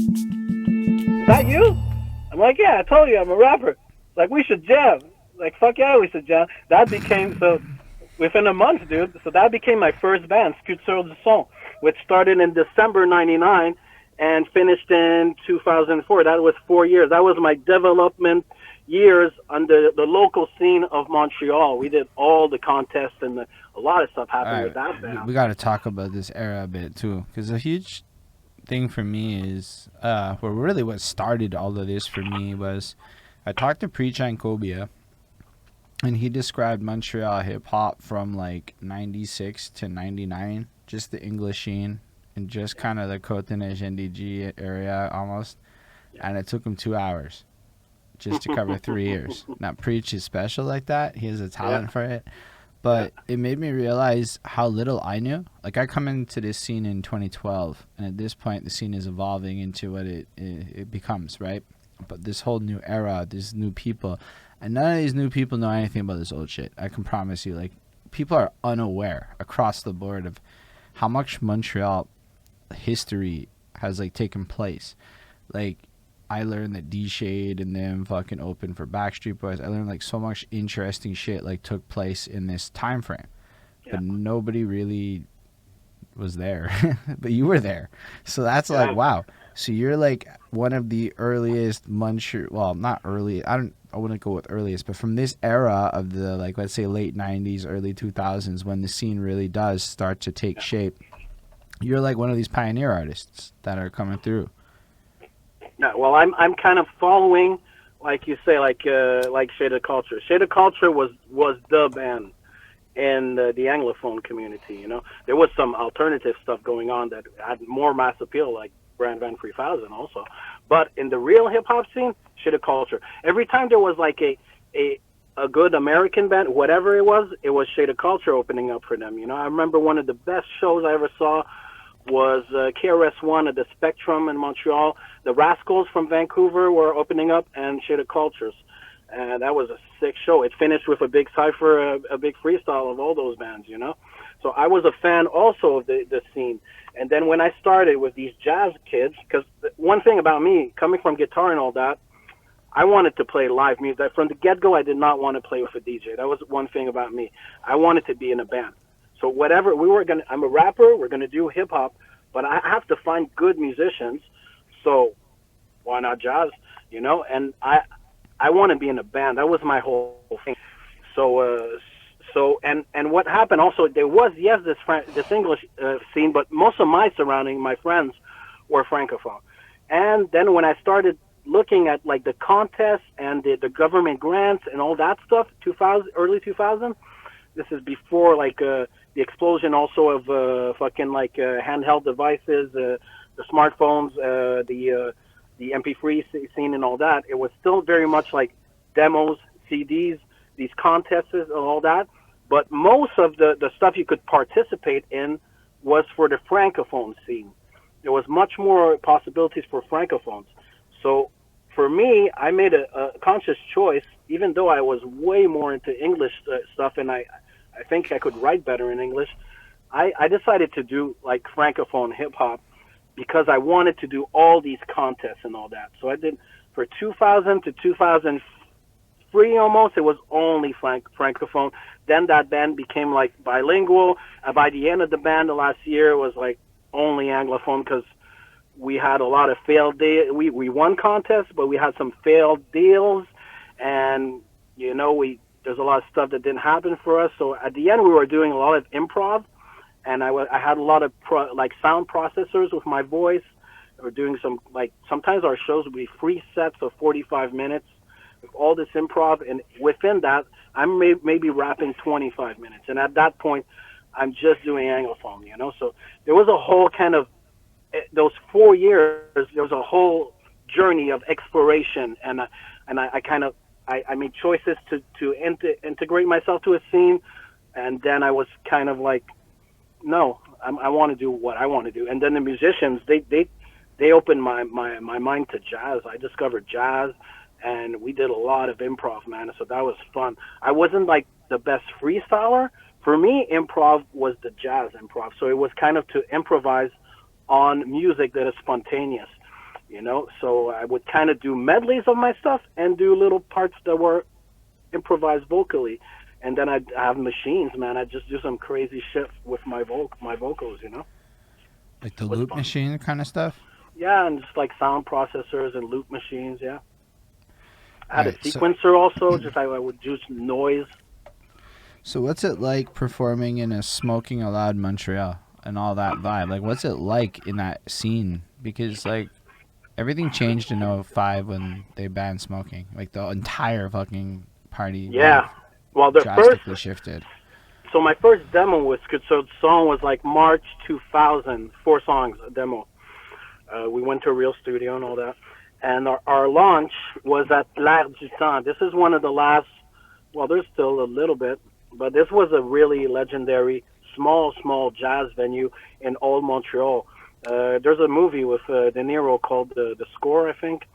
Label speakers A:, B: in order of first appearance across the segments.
A: Is that you? I'm like, yeah, I told you I'm a rapper. Like, we should jam. Like, fuck yeah, we should jam. That became, so, within a month, dude. So that became my first band, Sculpture du Son, which started in December 99 and finished in 2004. That was 4 years. That was my development years on the local scene of Montreal. We did all the contests and a lot of stuff
B: All
A: happened with
B: right,
A: that
B: we
A: band.
B: got to talk about this era a bit too, because a huge thing for me is, well, really what started all of this for me was I talked to Preach and Cobia, and he described Montreal hip hop from like '96 to '99, just the English scene and just kind of the Cotonage NDG area almost, and it took him 2 hours just to cover 3 years. Now Preach is special like that; he has a
A: Yeah,
B: talent for it.
A: yeah,
B: But it made me realize how little I knew. Like I come into this scene in 2012, and at this point, the scene is evolving into what it becomes, right? But this whole new era, these new people, and none of these new people know anything about this old shit. I can promise you. Like people are unaware across the board of how much Montreal history has like taken place. Like I learned that D Shade and them fucking opened for Backstreet Boys. I learned like so much interesting shit like took place in this time frame,
A: yeah,
B: but nobody really was there. But you were there, so that's like
A: yeah.
B: wow. So you're like one of the earliest Montreal. Well, not early. I don't. I wouldn't go with earliest, but from this era of the like let's say late '90s, early 2000s, when the scene really does start to take shape. You're like one of these pioneer artists that are coming through.
A: No, well, I'm kind of following, like you say, like Shade of Culture. Shade of Culture was the band in the Anglophone community. You know, there was some alternative stuff going on that had more mass appeal, like Brand Van 3000 also. But in the real hip hop scene, Shade of Culture. Every time there was like a a good American band, whatever it was Shade of Culture opening up for them. You know, I remember one of the best shows I ever saw was KRS-One at the Spectrum in Montreal. The Rascals from Vancouver were opening up, and Shade of Cultures. And that was a sick show. It finished with a big cipher, a big freestyle of all those bands, you know? So I was a fan also of the scene. And then when I started with these jazz kids, because one thing about me, coming from guitar and all that, I wanted to play live music. From the get-go, I did not want to play with a DJ. That was one thing about me. I wanted to be in a band. So whatever we were gonna, I'm a rapper. We're gonna do hip hop, but I have to find good musicians. So why not jazz? You know, and I want to be in a band. That was my whole thing. So and what happened also? There was yes this English scene, but most of my surrounding, my friends, were francophone. And then when I started looking at like the contests and the government grants and all that stuff, 2000 early 2000. This is before like the explosion also of fucking like handheld devices, the smartphones, the MP3 scene and all that. It was still very much like demos, CDs, these contests and all that. But most of the stuff you could participate in was for the francophone scene. There was much more possibilities for francophones. So for me, I made a conscious choice, even though I was way more into English stuff, and I think I could write better in English. I decided to do like francophone hip hop because I wanted to do all these contests and all that. So I did for 2000 to 2003 almost. It was only francophone. Then that band became like bilingual. By the end of the band, the last year, it was like only anglophone because we had a lot of failed deals. We won contests, but we had some failed deals, and you know there's a lot of stuff that didn't happen for us. So at the end, we were doing a lot of improv, and I had a lot of like sound processors with my voice. We were doing some like sometimes our shows would be free sets of 45 minutes with all this improv, and within that, I'm maybe rapping 25 minutes, and at that point, I'm just doing anglophone. You know, so there was a whole kind of those 4 years, there was a whole journey of exploration, and I kind of I made choices to integrate myself to a scene, and then I was kind of like, no, I want to do what I want to do, and then the musicians they opened my mind to jazz. I discovered jazz, and we did a lot of improv, man. So that was fun. I wasn't like the best freestyler. For me, improv was the jazz improv. So it was kind of to improvise on music that is spontaneous. you know. So I would kind of do medleys of my stuff and do little parts that were improvised vocally, and then I'd have machines, man. I'd just do some crazy shit with my vocals, you know.
B: Like the
A: It was
B: loop
A: fun.
B: machine kind of stuff.
A: Yeah, and just like sound processors and loop machines. Yeah, I
B: All
A: had a
B: right. So
A: sequencer also. Just I would use noise.
B: so what's it like performing in a smoking allowed Montreal and all that vibe? Like what's it like in that scene? Because like everything changed in '05 when they banned smoking. Like the entire fucking party
A: Yeah.
B: life
A: Well, the first.
B: drastically shifted.
A: So my first demo was good. So the song was like March 2000. 4 songs, a demo. We went to a real studio and all that. And our launch was at L'Air du Temps. This is one of the last. Well, there's still a little bit, but this was a really legendary small jazz venue in old Montreal. There's a movie with De Niro called The Score, I think.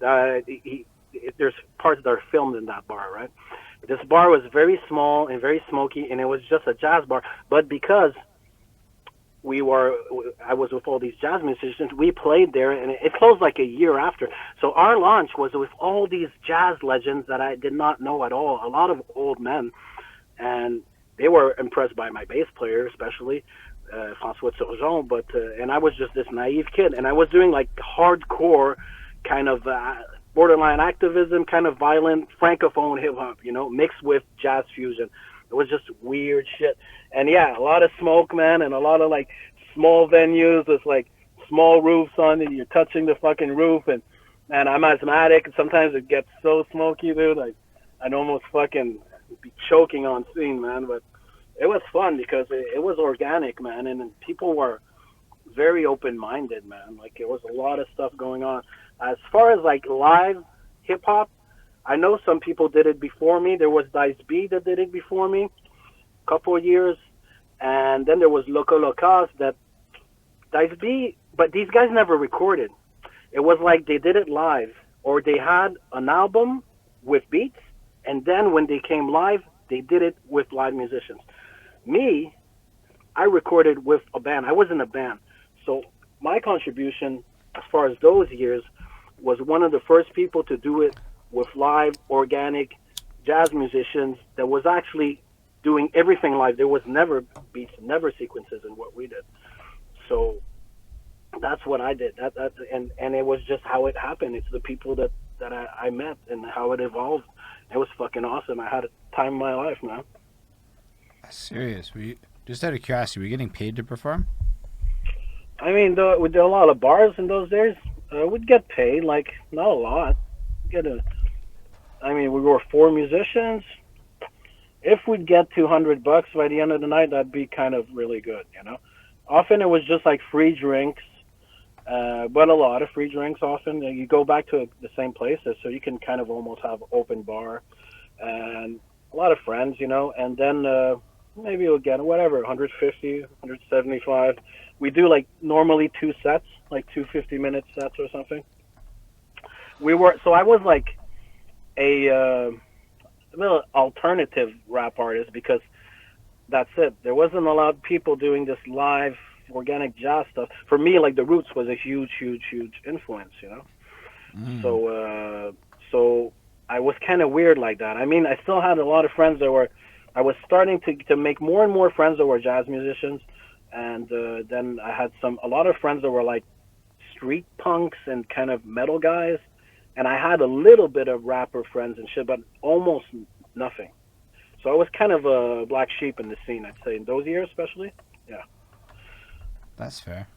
A: There's parts that are filmed in that bar, right? This bar was very small and very smoky, and it was just a jazz bar. But because I was with all these jazz musicians, we played there, and it closed like a year after. So our launch was with all these jazz legends that I did not know at all. A lot of old men, and they were impressed by my bass player, especially François Turgeon. But and I was just this naive kid, and I was doing like hardcore kind of borderline activism, kind of violent francophone hip hop, you know, mixed with jazz fusion. It was just weird shit. And yeah, a lot of smoke, man, and a lot of like small venues with like small roofs on, and you're touching the fucking roof. And I'm asthmatic, and sometimes it gets so smoky, dude. Like I'd almost fucking be choking on scene, man. But it was fun because it was organic, man, and people were very open-minded, man. Like it was a lot of stuff going on. As far as like live hip hop, I know some people did it before me. There was Dice B that did it before me, a couple of years, and then there was Loco Locas that Dice B. But these guys never recorded. It was like they did it live, or they had an album with beats, and then when they came live, they did it with live musicians. Me, I recorded with a band. I was in a band. So my contribution, as far as those years, was one of the first people to do it with live, organic jazz musicians that was actually doing everything live. There was never beats, never sequences in what we did. So that's what I did. And it was just how it happened. It's the people that I met and how it evolved. It was fucking awesome. I had a time of my life, man.
B: That's serious. Just out of curiosity, were you getting paid to perform?
A: I mean, we did a lot of bars in those days. We'd get paid, like not a lot. I mean, we were 4 musicians. If we'd get $200 by the end of the night, that'd be kind of really good, you know. Often it was just like free drinks, but a lot of free drinks. Often you go back to the same places, so you can kind of almost have open bar, and a lot of friends, you know. And then maybe we'll get whatever 150, 175. We do like normally 2 sets, like 2 50-minute sets or something. So I was like a little alternative rap artist because that's it. There wasn't a lot of people doing this live organic jazz stuff. For me, like the Roots was a huge influence, you know. So I was kind of weird like that. I mean, I still had a lot of friends that were. I was starting to make more and more friends that were jazz musicians, and then I had a lot of friends that were like street punks and kind of metal guys, and I had a little bit of rapper friends and shit, but almost nothing. So I was kind of a black sheep in the scene, I'd say, in those years especially. Yeah.
B: That's fair.